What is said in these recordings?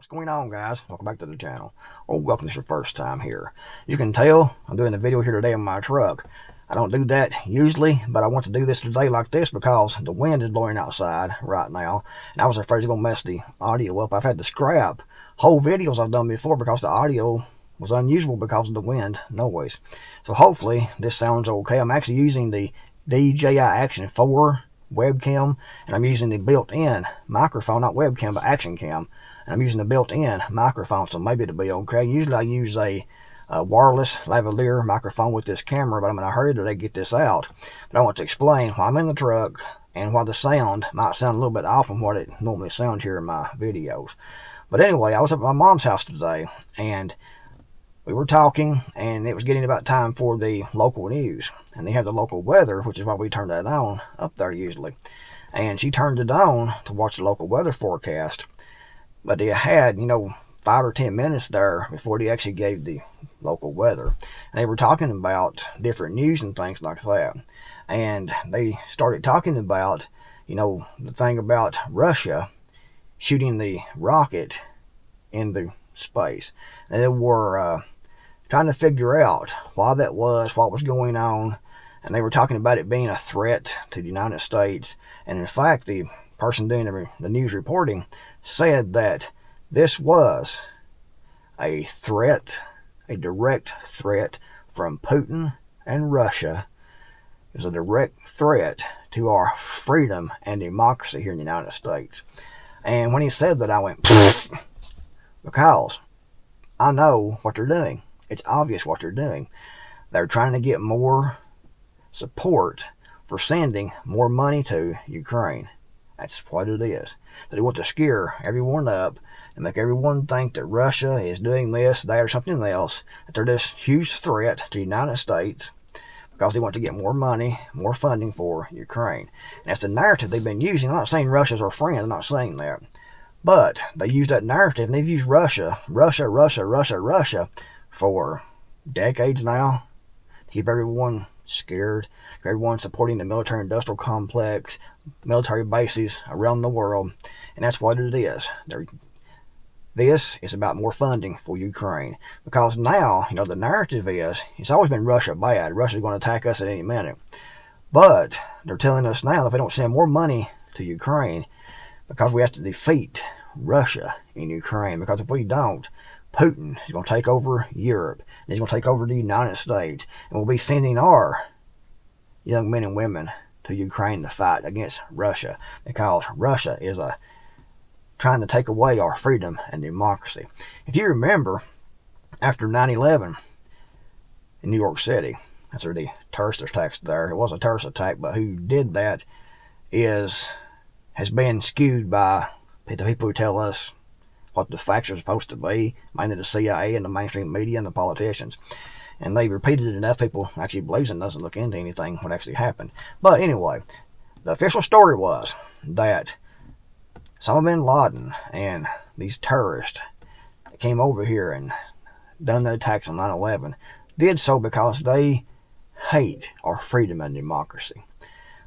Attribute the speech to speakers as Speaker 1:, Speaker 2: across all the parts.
Speaker 1: What's going on, guys? Welcome back to the channel. Or welcome to your first time here. You can tell I'm doing a video here today in my truck. I don't do that usually, but I want to do this today like this because the wind is blowing outside right now, and I was afraid it was going to mess the audio up. I've had to scrap whole videos I've done before because the audio was unusual because of the wind noise. So hopefully this sounds okay. I'm actually using the DJI Action 4 webcam, and I'm using the built-in microphone, not webcam but action cam, and I'm using the built-in microphone, so maybe it'll be okay. Usually I use a wireless lavalier microphone with this camera, but I'm in a hurry today to get this out. But I want to explain why I'm in the truck and why the sound might sound a little bit off from what it normally sounds here in my videos. But anyway, I was at my mom's house today, and we were talking, and it was getting about time for the local news. And they have the local weather, which is why we turn that on up there usually. And she turned it on to watch the local weather forecast. But they had, 5 or 10 minutes there before they actually gave the local weather. And they were talking about different news and things like that. And they started talking about, the thing about Russia shooting the rocket into space. And they were trying to figure out why that was, what was going on, and they were talking about it being a threat to the United States. And in fact, the person doing the news reporting said that this was a threat, a direct threat from Putin and Russia. It was a direct threat to our freedom and democracy here in the United States. And when he said that, I went, because I know what they're doing. It's obvious what they're doing. They're trying to get more support for sending more money to Ukraine. That's what it is. They want to scare everyone up and make everyone think that Russia is doing this, that, or something else, that they're this huge threat to the United States because they want to get more money, more funding for Ukraine. And that's the narrative they've been using. I'm not saying Russia's our friend. I'm not saying that. But they use that narrative, and they've used Russia for decades now to keep everyone scared, everyone supporting the military-industrial complex, military bases around the world, and that's what it is. This is about more funding for Ukraine, because now, the narrative is, it's always been Russia bad. Russia's going to attack us at any minute. But they're telling us now that if we don't send more money to Ukraine, because we have to defeat Russia in Ukraine, because if we don't, Putin is going to take over Europe, and he's going to take over the United States, and we'll be sending our young men and women to Ukraine to fight against Russia, because Russia is trying to take away our freedom and democracy. If you remember, after 9/11 in New York City, that's where the terrorist attack there. It was a terrorist attack, but who did that has been skewed by the people who tell us what the facts are supposed to be, mainly the CIA and the mainstream media and the politicians. And they repeated it enough, people actually believes it and doesn't look into anything what actually happened. But anyway, the official story was that Osama bin Laden and these terrorists that came over here and done the attacks on 9/11 did so because they hate our freedom and democracy.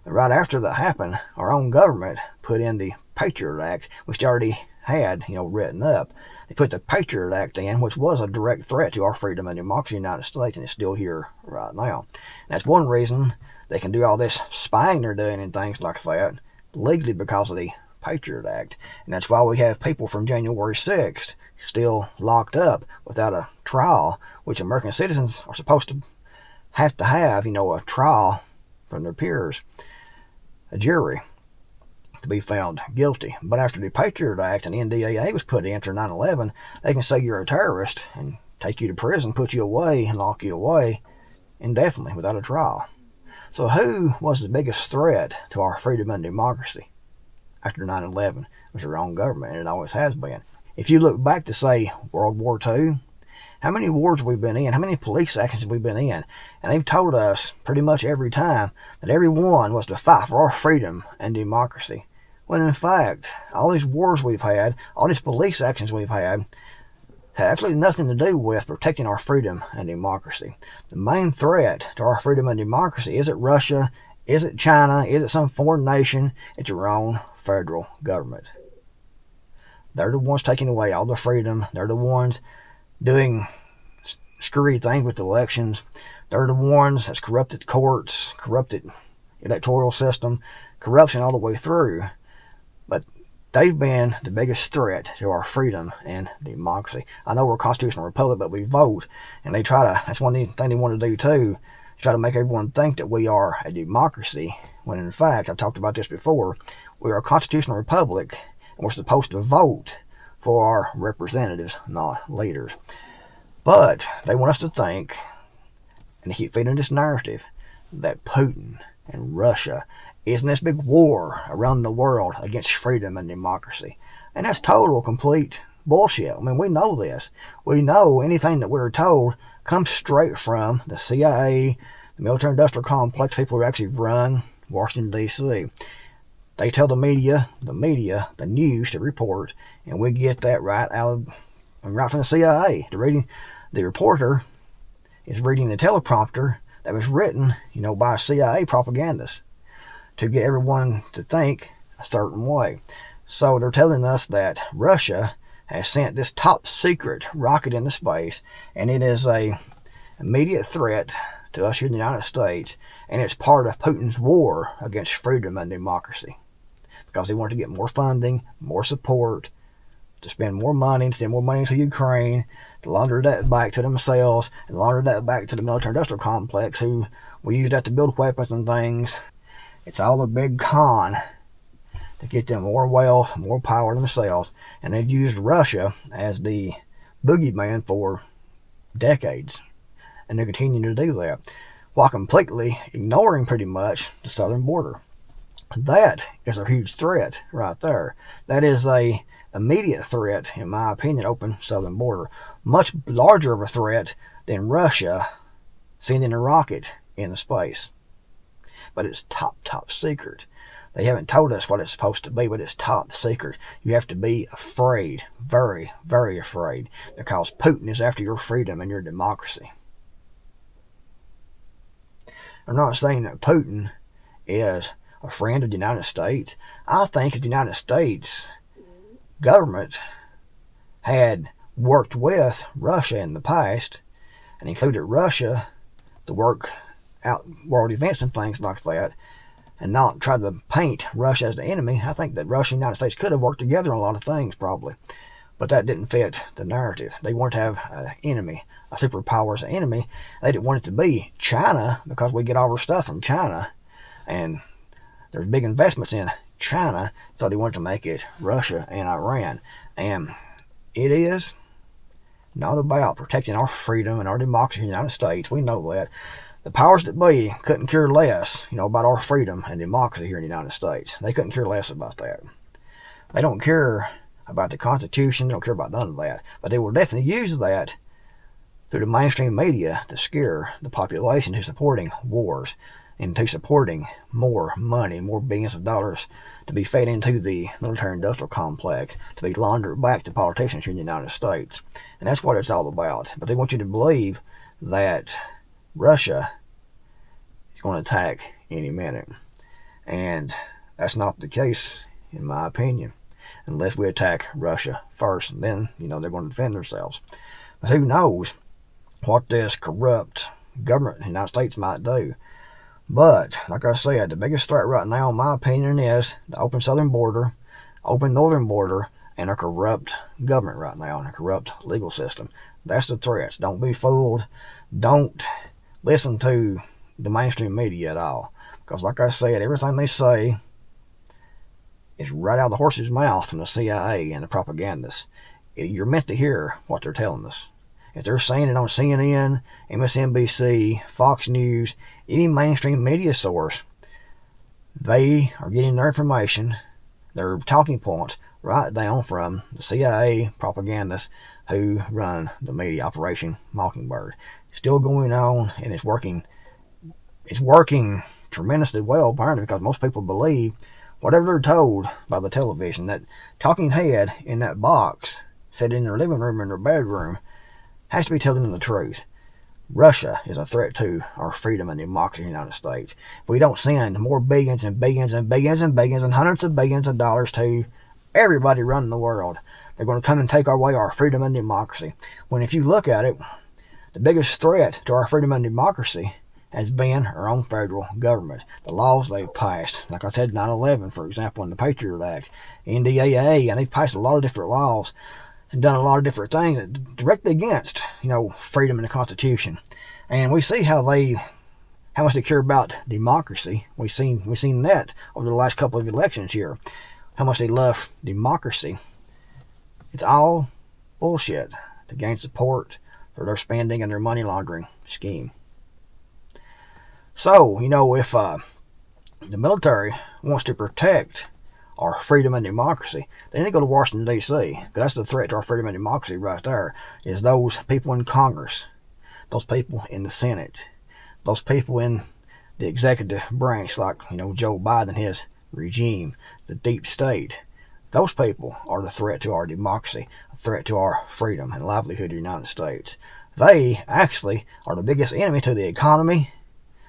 Speaker 1: But right after that happened, our own government put in the Patriot Act, which they already had, written up. They put the Patriot Act in, which was a direct threat to our freedom and democracy in the United States, and it's still here right now. And that's one reason they can do all this spying they're doing and things like that legally, because of the Patriot Act. And that's why we have people from January 6th still locked up without a trial, which American citizens are supposed to have, a trial from their peers, a jury, to be found guilty. But after the Patriot Act and the NDAA was put in after 9/11, they can say you're a terrorist and take you to prison, put you away, and lock you away indefinitely without a trial. So who was the biggest threat to our freedom and democracy after 9/11? It was our own government, and it always has been. If you look back to, say, World War II, how many wars have we been in? How many police actions have we been in? And they've told us pretty much every time that everyone was to fight for our freedom and democracy. When in fact, all these wars we've had, all these police actions we've had absolutely nothing to do with protecting our freedom and democracy. The main threat to our freedom and democracy isn't Russia, isn't China, isn't some foreign nation, it's your own federal government. They're the ones taking away all the freedom. They're the ones doing screwy things with elections. They're the ones that's corrupted courts, corrupted electoral system, corruption all the way through. But they've been the biggest threat to our freedom and democracy. I know we're a constitutional republic, but we vote, and that's one thing they want to do too, try to make everyone think that we are a democracy, when in fact, I've talked about this before, we are a constitutional republic, and we're supposed to vote for our representatives, not leaders. But they want us to think, and they keep feeding this narrative, that Putin and Russia is in this big war around the world against freedom and democracy. And that's total, complete bullshit. I mean, we know this. We know anything that we're told comes straight from the CIA, the military-industrial complex, people who actually run Washington, D.C. They tell the media, the news to report, and we get that right from the CIA. The reporter is reading the teleprompter that was written, by CIA propagandists to get everyone to think a certain way. So they're telling us that Russia has sent this top secret rocket into space, and it is a immediate threat to us here in the United States, and it's part of Putin's war against freedom and democracy, because they want to get more funding, more support, to spend more money, send more money to Ukraine, to launder that back to themselves, and launder that back to the military-industrial complex, who we use that to build weapons and things. It's all a big con to get them more wealth, more power themselves, and they've used Russia as the boogeyman for decades, and they're continuing to do that, while completely ignoring pretty much the southern border. That is a huge threat right there. That is a immediate threat, in my opinion, open southern border. Much larger of a threat than Russia sending a rocket into space. But it's top secret. They haven't told us what it's supposed to be, but it's top secret. You have to be afraid, very, very afraid, because Putin is after your freedom and your democracy. I'm not saying that Putin is a friend of the United States. I think if the United States government had worked with Russia in the past, and included Russia to work out world events and things like that, and not try to paint Russia as the enemy, I think that Russia and the United States could have worked together on a lot of things, probably. But that didn't fit the narrative. They wanted to have an enemy, a superpower as an enemy. They didn't want it to be China, because we get all our stuff from China, and there's big investments in China, so they wanted to make it Russia and Iran. And it is not about protecting our freedom and our democracy in the United States. We know that. The powers that be couldn't care less, about our freedom and democracy here in the United States. They couldn't care less about that. They don't care about the Constitution. They don't care about none of that. But they will definitely use that through the mainstream media to scare the population to supporting wars, and to supporting more money, more billions of dollars to be fed into the military-industrial complex, to be laundered back to politicians here in the United States. And that's what it's all about. But they want you to believe that Russia is going to attack any minute. And that's not the case, in my opinion, unless we attack Russia first, and then, they're going to defend themselves. But who knows what this corrupt government in the United States might do. But, like I said, the biggest threat right now, in my opinion, is the open southern border, open northern border, and a corrupt government right now, and a corrupt legal system. That's the threats. Don't be fooled. Don't listen to the mainstream media at all. Because, like I said, everything they say is right out of the horse's mouth from the CIA and the propagandists. You're meant to hear what they're telling us. If they're saying it on CNN, MSNBC, Fox News, any mainstream media source, they are getting their information, their talking points, right down from the CIA propagandists who run the media, Operation Mockingbird. It's still going on, and it's working tremendously well, apparently, because most people believe whatever they're told by the television. That talking head in that box, sitting in their living room or their bedroom, has to be telling them the truth. Russia is a threat to our freedom and democracy in the United States. If we don't send more billions and billions and billions and billions and hundreds of billions of dollars to everybody running the world, They're going to come and take away our freedom and democracy. When if you look at it, the biggest threat to our freedom and democracy has been our own federal government. The laws they've passed, like I said, 9/11, for example, in the Patriot Act, NDAA, and they've passed a lot of different laws and done a lot of different things directly against, freedom and the Constitution. And we see how much they care about democracy. We've seen that over the last couple of elections here. How much they love democracy. It's all bullshit to gain support for their spending and their money laundering scheme. So, if the military wants to protect our freedom and democracy, they need to go to Washington, D.C. Because that's the threat to our freedom and democracy right there, is those people in Congress, those people in the Senate, those people in the executive branch, like, Joe Biden, his regime, the deep state. Those people are the threat to our democracy, a threat to our freedom and livelihood in the United States. They actually are the biggest enemy to the economy,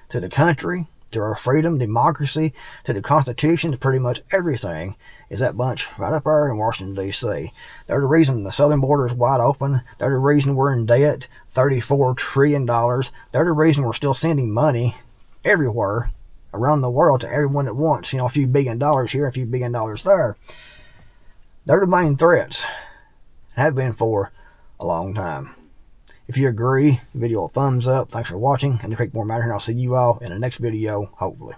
Speaker 1: to the country, to our freedom, democracy, to the Constitution, to pretty much everything, is that bunch right up there in Washington, D.C. They're the reason the southern border is wide open. They're the reason we're in debt, $34 trillion. They're the reason we're still sending money everywhere around the world to everyone that wants, a few $1 billion here, a few $1 billion there. They're the main threats, have been for a long time. If you agree, video a thumbs up. Thanks for watching. I'm the Creekmore Matter, and I'll see you all in the next video, hopefully.